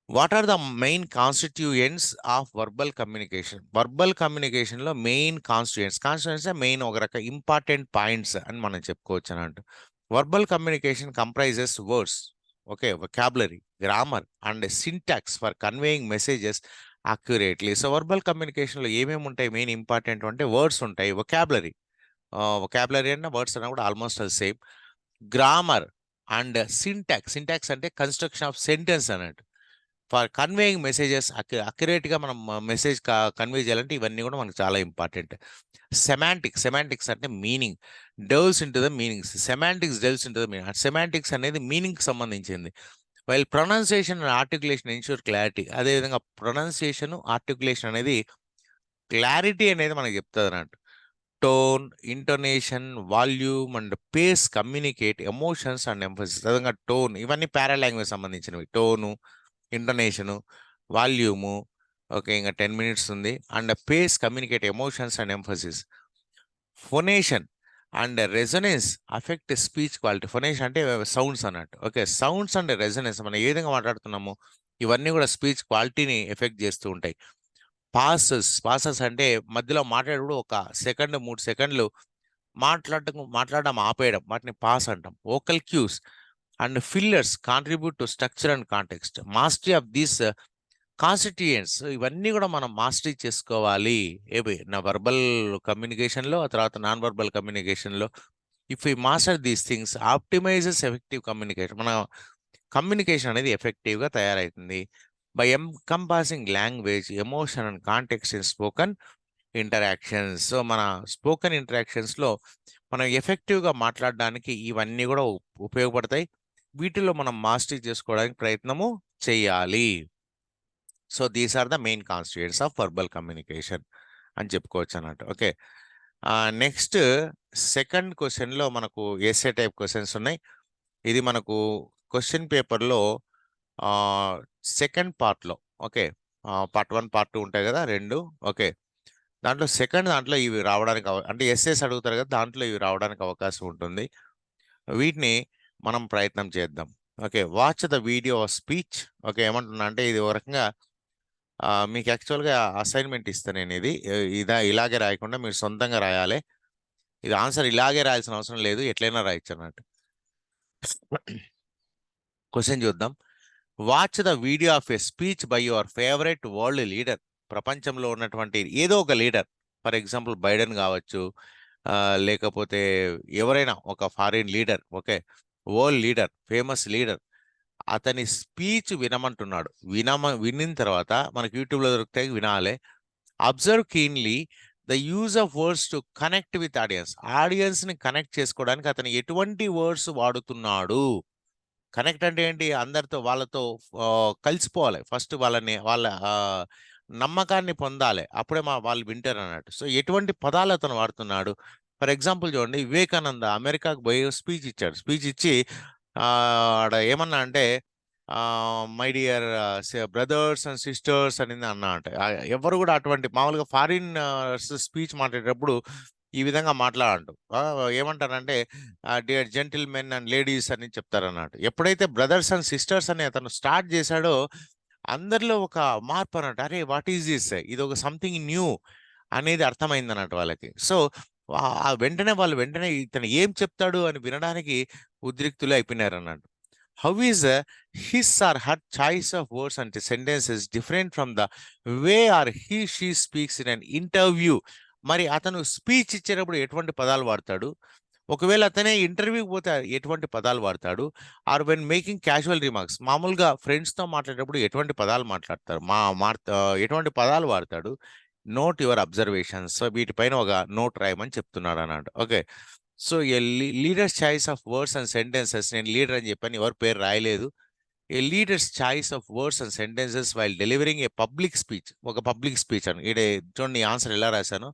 Speaker 2: what are the main constituents of verbal communication? Verbal కమ్యూనికేషన్లో మెయిన్ కాన్స్టిట్యూయెంట్స్ మెయిన్ ఒక రకం ఇంపార్టెంట్ పాయింట్స్ అని మనం చెప్పుకోవచ్చు అన్నట్టు. Verbal communication comprises words, okay, vocabulary, grammar and syntax for conveying messages accurately. So verbal కమ్యూనికేషన్లో ఏమేమి ఉంటాయి మెయిన్ ఇంపార్టెంట్ అంటే వర్డ్స్ ఉంటాయి, వొకాబులరీ అన్న వర్డ్స్ అన్న కూడా ఆల్మోస్ట్ అది సేమ్, గ్రామర్ అండ్ సింటాక్స్ అంటే కన్స్ట్రక్షన్ ఆఫ్ సెంటెన్స్ అన్నట్టు. ఫర్ కన్వేయింగ్ మెసేజెస్ అక్యురేట్గా మనం మెసేజ్ కన్వే చేయాలంటే ఇవన్నీ కూడా మనకు చాలా ఇంపార్టెంట్. సెమాంటిక్స్ అంటే meaning, delves into the meanings. Delves into the meaning. Semantics అనేది మీనింగ్కి సంబంధించింది. While pronunciation and articulation ensure clarity. అదేవిధంగా ప్రొనౌన్సియేషన్, ఆర్టికులేషన్ అనేది క్లారిటీ అనేది మనకు చెప్తుంది అన్నట్టు. Tone, intonation, volume and pace communicate emotions and emphasis. అదేవిధంగా టోన్, ఇవన్నీ పారాలాంగ్వేజ్ సంబంధించినవి. టోను, ఇంటోనేషను, వాల్యూము, ఓకే, ఇంకా 10 minutes ఉంది. And pace communicate emotions and emphasis. Phonation and resonance affect speech quality. Phonation అంటే సౌండ్స్ అన్నట్టు. ఓకే, సౌండ్స్ అండ్ రెజొనెన్స్, మనం ఏ విధంగా మాట్లాడుతున్నాము ఇవన్నీ కూడా స్పీచ్ క్వాలిటీని ఎఫెక్ట్ చేస్తూ ఉంటాయి. పాసెస్ అంటే మధ్యలో మాట్లాడేటప్పుడు 1 సెకండ్ 3 సెకండ్లు మాట్లాడడం ఆపేయడం, వాటిని పాస్ అంటాం. Vocal cues and fillers contribute to structure and context. Mastery of these constituents ఇవన్నీ కూడా మనం మాస్టరీ చేసుకోవాలి నా వర్బల్ కమ్యూనికేషన్లో, ఆ తర్వాత నాన్ వర్బల్ కమ్యూనికేషన్లో. If you master these things optimizes effective communication. మన కమ్యూనికేషన్ అనేది ఎఫెక్టివ్గా తయారవుతుంది. By encompassing language, emotion and context in spoken interactions. So మన స్పోకన్ ఇంటరాక్షన్స్లో మనం ఎఫెక్టివ్గా మాట్లాడడానికి ఇవన్నీ కూడా ఉపయోగపడతాయి. వీటిలో మనం మాస్టరీ చేసుకోవడానికి ప్రయత్నము చేయాలి. So these are the main constituents of verbal communication అని చెప్పుకోవచ్చు అన్నట్టు. ఓకే, నెక్స్ట్ సెకండ్ క్వశ్చన్లో మనకు ఎస్ఏ టైప్ క్వశ్చన్స్ ఉన్నాయి. ఇది మనకు క్వశ్చన్ పేపర్లో సెకండ్ పార్ట్లో, ఓకే, పార్ట్ 1 పార్ట్ 2 ఉంటాయి కదా, 2. ఓకే, దాంట్లో ఇవి రావడానికి అంటే ఎస్ఏస్ అడుగుతారు కదా, దాంట్లో ఇవి రావడానికి అవకాశం ఉంటుంది. వీటిని మనం ప్రయత్నం చేద్దాం. Okay, watch the video of speech. Okay, ఏమంటున్నా అంటే ఇది ఒక రకంగా మీకు యాక్చువల్గా అసైన్మెంట్ ఇస్తాను నేను. ఇది ఇలాగే రాయకుండా మీరు సొంతంగా రాయాలి. ఇది ఆన్సర్ ఇలాగే రాయాల్సిన అవసరం లేదు, ఎట్లయినా రాయొచ్చు అన్నట్టు. క్వశ్చన్ చూద్దాం. Watch the video of a speech by your favourite world leader. ప్రపంచంలో ఉన్నటువంటి ఏదో ఒక లీడర్, ఫర్ ఎగ్జాంపుల్ బైడెన్ కావచ్చు, లేకపోతే ఎవరైనా ఒక foreign leader, okay, world leader, famous leader, అతని స్పీచ్ వినమంటున్నాడు. వినిన తర్వాత మనకు యూట్యూబ్లో దొరుకుతాయి, వినాలి. Observe keenly the use of words to connect with ఆడియన్స్ని కనెక్ట్ చేసుకోవడానికి అతను ఎటువంటి వర్డ్స్ వాడుతున్నాడు. కనెక్ట్ అంటే ఏంటి, అందరితో వాళ్ళతో కలిసిపోవాలి, ఫస్ట్ వాళ్ళ నమ్మకాన్ని పొందాలి, అప్పుడే వాళ్ళు వింటారు అన్నట్టు. సో ఎటువంటి పదాలు అతను వాడుతున్నాడు. ఫర్ ఎగ్జాంపుల్ చూడండి, వివేకానంద అమెరికాకు పోయి స్పీచ్ ఇచ్చాడు. స్పీచ్ ఇచ్చి ఆడ ఏమన్నా అంటే my dear brothers and sisters అని అన్నా అంటే, ఎవరు కూడా అటువంటి మామూలుగా ఫారిన్ స్పీచ్ మాట్లాడేటప్పుడు ఈ విధంగా మాట్లాడంటు ఏమంటారంటే డియర్ జెంటిల్మెన్ అండ్ లేడీస్ అని చెప్తారన్నట్టు. ఎప్పుడైతే బ్రదర్స్ అండ్ సిస్టర్స్ అని అతను స్టార్ట్ చేశాడో అందరిలో ఒక మార్పు అన్నట్టు. అరే వాట్ ఈస్ దిస్, ఇది ఒక సంథింగ్ న్యూ అనేది అర్థమైంది అన్నట్టు వాళ్ళకి. సో ఆ వెంటనే వాళ్ళు వెంటనే ఇతను ఏం చెప్తాడు అని వినడానికి ఉద్రిక్తులు అయిపోయినారు అన్నట్టు. How is his or her choice of words and sentences different from the way or he she speaks in an interview. మరి అతను స్పీచ్ ఇచ్చేటప్పుడు ఎటువంటి పదాలు వాడతాడు, ఒకవేళ అతనే ఇంటర్వ్యూకి పోతే ఎటువంటి పదాలు వాడతాడు, or when making casual remarks, మామూలుగా ఫ్రెండ్స్తో మాట్లాడేటప్పుడు ఎటువంటి పదాలు మాట్లాడతారు, ఎటువంటి పదాలు వాడతాడు. Note your observations. సో వీటిపైన ఒక నోట్ రాయమని చెప్తున్నాడు అన్నట్టు. Okay, so a leaders choice of words and sentences, నేను లీడర్ అని చెప్పాను, ఎవరి పేరు రాయలేదు. A leaders choice of words and sentences while delivering a public speech. ఒక పబ్లిక్ స్పీచ్ అని ఇక్కడ చూడండి, ఆన్సర్ ఎలా రాశాను,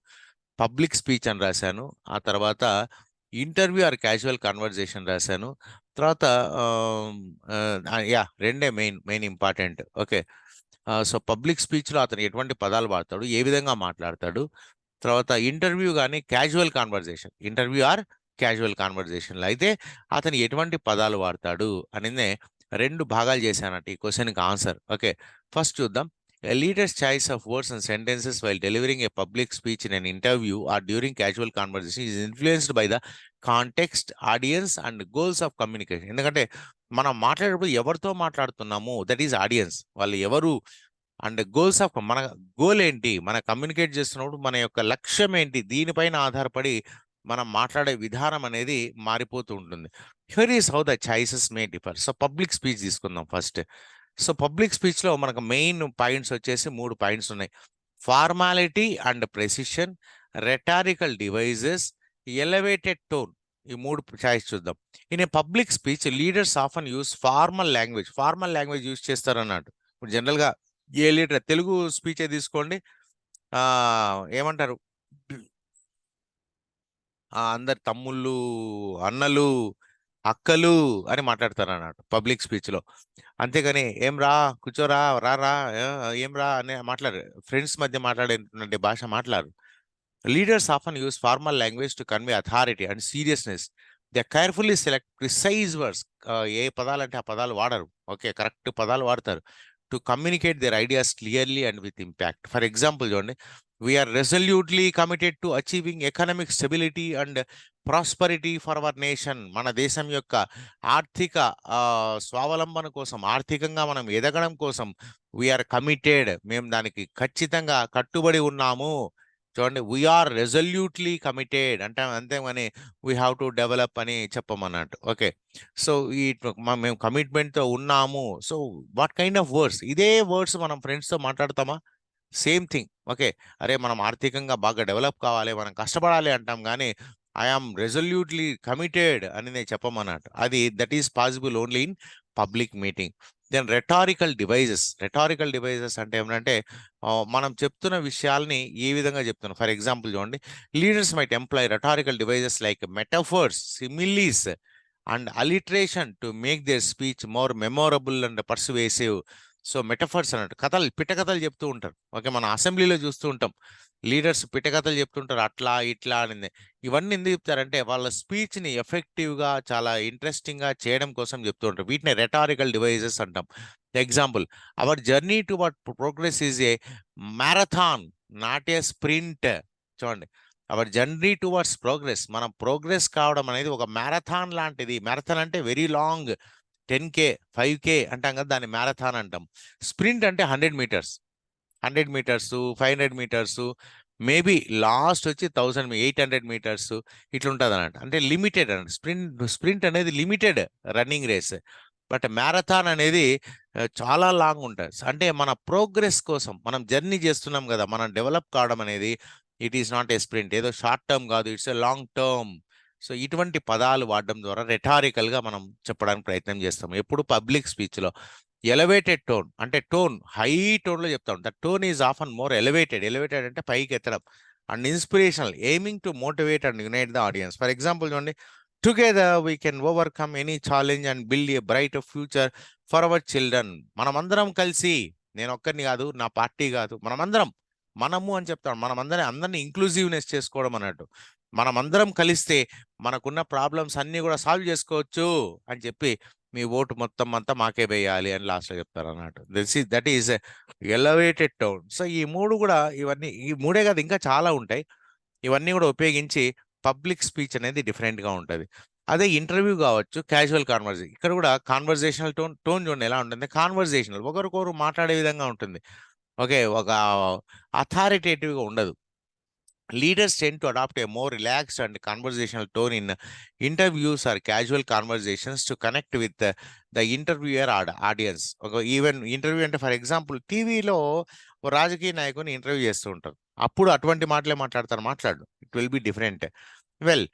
Speaker 2: పబ్లిక్ స్పీచ్ అని రాశాను. ఆ తర్వాత ఇంటర్వ్యూ ఆర్ క్యాజువల్ కన్వర్జేషన్ రాశాను. తర్వాత రెండే main important. Okay, so public స్పీచ్లో అతను ఎటువంటి పదాలు వాడతాడు, ఏ విధంగా మాట్లాడతాడు. తర్వాత ఇంటర్వ్యూ కానీ casual conversation, interview or casual కాన్వర్జేషన్లో అయితే అతను ఎటువంటి పదాలు వాడతాడు అనేది రెండు భాగాలు చేశానట్టు ఈ క్వశ్చన్కి ఆన్సర్. ఓకే, ఫస్ట్ చూద్దాం. A leader's choice of words and sentences while delivering a public speech in an interview or during casual conversation is influenced by the context, audience and goals of communication. ఎందుకంటే మనం మాట్లాడేటప్పుడు ఎవరితో మాట్లాడుతున్నాము, that is audience, వాళ్ళు ఎవరు, and goals of మన goal ఏంటి, మన కమ్యూనికేట్ చేస్తున్నప్పుడు మన యొక్క లక్ష్యం ఏంటి, దీనిపైన ఆధారపడి మనం మాట్లాడే విధానం అనేది మారిపోతూ ఉంటుంది. Here is how the choices may differ. So public speech తీసుకుందాం ఫస్ట్. సో పబ్లిక్ స్పీచ్లో మనకు మెయిన్ పాయింట్స్ వచ్చేసి 3 పాయింట్స్ ఉన్నాయి. Formality and precision, rhetorical devices, elevated tone. ఈ 3 చాయిస్ చూద్దాం. In a public speech leaders often use formal language use చేస్తారు అన్నట్టు. ఇప్పుడు జనరల్గా ఏ లీడర్, తెలుగు స్పీచే తీసుకోండి, ఏమంటారు, అందరు తమ్ముళ్ళు, అన్నలు, అక్కలు అని మాట్లాడతారు అన్నట్టు పబ్లిక్ స్పీచ్లో. అంతేగాని ఏం రా, కూర్చోరా, రారా, ఏం రా అని మాట్లాడారు, ఫ్రెండ్స్ మధ్య మాట్లాడే భాష మాట్లాడరు. Leaders often use formal language to convey authority and seriousness. They carefully select precise words. ఏ పదాలు అంటే ఆ పదాలు వాడరు, ఓకే, కరెక్ట్ పదాలు వాడతారు. To communicate their ideas clearly and with impact. For example చూడండి, we are resolutely committed to achieving economic stability and prosperity for our nation. మన దేశం యొక్క ఆర్థిక స్వావలంబన కోసం, ఆర్థికంగా మనం ఎదగడం కోసం వీఆర్ కమిటెడ్, మేము దానికి ఖచ్చితంగా కట్టుబడి ఉన్నాము. చూడండి, వీఆర్ రెజల్యూట్లీ కమిటెడ్ అంటే అంతేగాని వీ హ్యావ్ టు డెవలప్ అని చెప్పమన్నట్టు. ఓకే, సో మేము కమిట్మెంట్తో ఉన్నాము. So what kind of words, ఇదే వర్డ్స్ మనం ఫ్రెండ్స్తో మాట్లాడతామా, సేమ్ థింగ్. ఓకే, అరే మనం ఆర్థికంగా బాగా డెవలప్ కావాలి, మనం కష్టపడాలి అంటాం, కానీ ఐఆమ్ రెజల్యూట్లీ కమిటెడ్ అని నేను చెప్పమన్నట్టు. అది that is possible only in public meeting. Then rhetorical devices అంటే ఏమంటే మనం చెప్తున్న విషయాల్ని ఏ విధంగా చెప్తున్నాం. ఫర్ ఎగ్జాంపుల్ చూడండి, leaders might employ rhetorical devices like metaphors, similes and alliteration to make their speech more memorable and persuasive. So metaphors అన్నట్టు పిట్టకథలు చెప్తూ ఉంటారు. ఓకే, మన అసెంబ్లీలో చూస్తూ ఉంటాం, లీడర్స్ పిట్టకథలు చెప్తుంటారు, అట్లా ఇట్లా అని. ఇవన్నీ ఎందుకు చెప్తారంటే వాళ్ళ స్పీచ్ని ఎఫెక్టివ్గా, చాలా ఇంట్రెస్టింగ్గా చేయడం కోసం చెప్తూ ఉంటారు. వీటిని రెటారికల్ డివైజెస్ అంటాం. Example, our journey towards progress is a marathon not a sprint. చూడండి, అవర్ జర్నీ టువర్డ్స్ ప్రోగ్రెస్, మనం ప్రోగ్రెస్ కావడం అనేది ఒక మ్యారథాన్ లాంటిది. మ్యారథాన్ అంటే వెరీ లాంగ్, 10K 5K అంటాం కదా, దాన్ని మ్యారథాన్ అంటాం. స్ప్రింట్ అంటే 100 మీటర్స్, 500 మీటర్స్, మేబీ లాస్ట్ వచ్చి 1800 మీటర్స్ ఇట్లా ఉంటుంది అన్నట్టు. అంటే లిమిటెడ్ అన్నట్టు. స్ప్రింట్ అనేది limited running race, but marathon అనేది చాలా లాంగ్ ఉంటుంది. అంటే మన ప్రోగ్రెస్ కోసం మనం జర్నీ చేస్తున్నాం కదా, మనం డెవలప్ కావడం అనేది it is not a sprint, ఏదో షార్ట్ టర్మ్ కాదు, it's a long term. So ఇటువంటి పదాలు వాడడం ద్వారా రెటారికల్గా మనం చెప్పడానికి ప్రయత్నం చేస్తాం ఎప్పుడు పబ్లిక్ స్పీచ్లో. ఎలివేటెడ్ టోన్ అంటే టోన్ హై టోన్లో చెప్తాం. The tone is often more elevated అంటే పైకి ఎత్తడం. And inspirational, aiming to motivate and unite the audience. For example చూడండి, together we can overcome any challenge and build a bright future for our children. మనమందరం కలిసి, నేను ఒక్కరిని కాదు, నా పార్టీ కాదు, మనము అని చెప్తాం. అందరినీ ఇంక్లూజివ్నెస్ చేసుకోవడం అన్నట్టు. మనమందరం కలిస్తే మనకున్న ప్రాబ్లమ్స్ అన్నీ కూడా సాల్వ్ చేసుకోవచ్చు అని చెప్పి మీ ఓటు మొత్తం అంతా మాకే వేయాలి అని లాస్ట్లో చెప్తారు అన్నట్టు. That is elevated tone. So ఈ మూడు కూడా ఈ మూడే కాదు ఇంకా చాలా ఉంటాయి. ఇవన్నీ కూడా ఉపయోగించి పబ్లిక్ స్పీచ్ అనేది డిఫరెంట్గా ఉంటుంది. అదే ఇంటర్వ్యూ కావచ్చు, క్యాజువల్ కాన్వర్జేషన్. ఇక్కడ కూడా కాన్వర్జేషనల్ టోన్ చూడండి ఎలా ఉంటుంది. కాన్వర్జేషనల్ ఒకరికొకరు మాట్లాడే విధంగా ఉంటుంది. ఓకే, ఒక అథారిటేటివ్గా ఉండదు. Leaders tend to adopt a more relaxed and conversational tone in interviews or casual conversations to connect with the interviewer audience. Even interview అంటే ఫర్ ఎగ్జాంపుల్ టీవీలో రాజకీయ నాయకుని ఇంటర్వ్యూ చేస్తూ ఉంటారు. అప్పుడు అటువంటి మాటలే మాట్లాడు. It will be different. Well,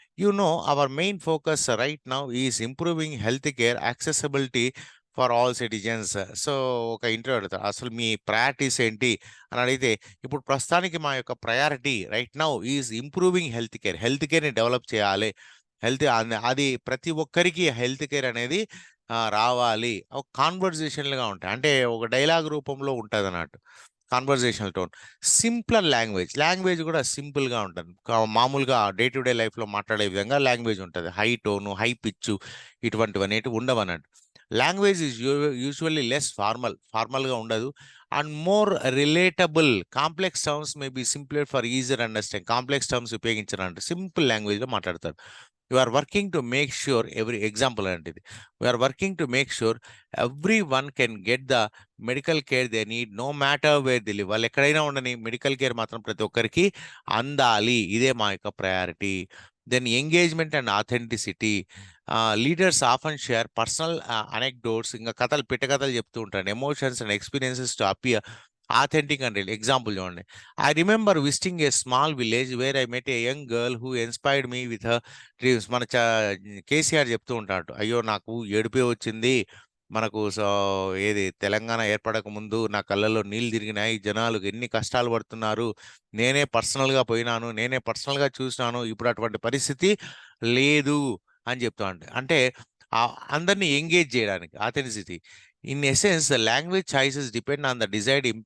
Speaker 2: our main focus right now is improving health care accessibility for all citizens. So ఒక ఇంటర్వ్యూ అడుగుతారు, అసలు మీ ప్రయారిటీస్ ఏంటి అని అడిగితే, ఇప్పుడు ప్రస్తుతానికి మా యొక్క priority right now is improving health కేర్ని డెవలప్ చేయాలి. అది ప్రతి ఒక్కరికి హెల్త్ కేర్ అనేది రావాలి. ఒక కాన్వర్జేషనల్గా ఉంటాయి, అంటే ఒక డైలాగ్ రూపంలో ఉంటుంది అన్నట్టు. Conversational tone. సింప్లర్ లాంగ్వేజ్ కూడా సింపుల్గా ఉంటుంది. మామూలుగా డే టు డే లైఫ్లో మాట్లాడే విధంగా లాంగ్వేజ్ ఉంటుంది. హై టోను, హై పిచ్చు ఇటువంటివి ఉండవు అన్నట్టు. లాంగ్వేజ్ ఈజ్ యూజువల్లీ లెస్ ఫార్మల్గా ఉండదు and more relatable. Complex terms may be simpler for easier understand. Complex terms ఉపయోగించాలంటే సింపుల్ లాంగ్వేజ్లో మాట్లాడతారు. You are working to make sure example అంటే ఇది, we are working to make sure everyone can get the medical care they need no matter where they live. వాళ్ళు ఎక్కడైనా ఉండని medical care మాత్రం ప్రతి ఒక్కరికి అందాలి. ఇదే మా యొక్క priority. Then engagement and authenticity. Leaders often share personal anecdotes, ఇంకా పిట్టకథలు చెప్తూ ఉంటారు. Emotions and experiences to appear authentic and real. Example చూడండి, I remember visiting a small village where I met a young girl who inspired me with her dreams. మన కేసీఆర్ చెప్తూ ఉంటాడు, అయ్యో నాకు ఏడుపే వచ్చింది, మనకు ఏది తెలంగాణ ఏర్పడక ముందు నా కళ్ళలో నీళ్ళు తిరిగినాయి, జనాలు ఎన్ని కష్టాలు పడుతున్నారు, నేనే పర్సనల్గా పోయినాను, నేనే పర్సనల్గా చూసినాను, ఇప్పుడు అటువంటి పరిస్థితి లేదు అని చెప్తా అంటే అందరినీ ఎంగేజ్ చేయడానికి. Authenticity. In essence, the language choices depend on the desired impact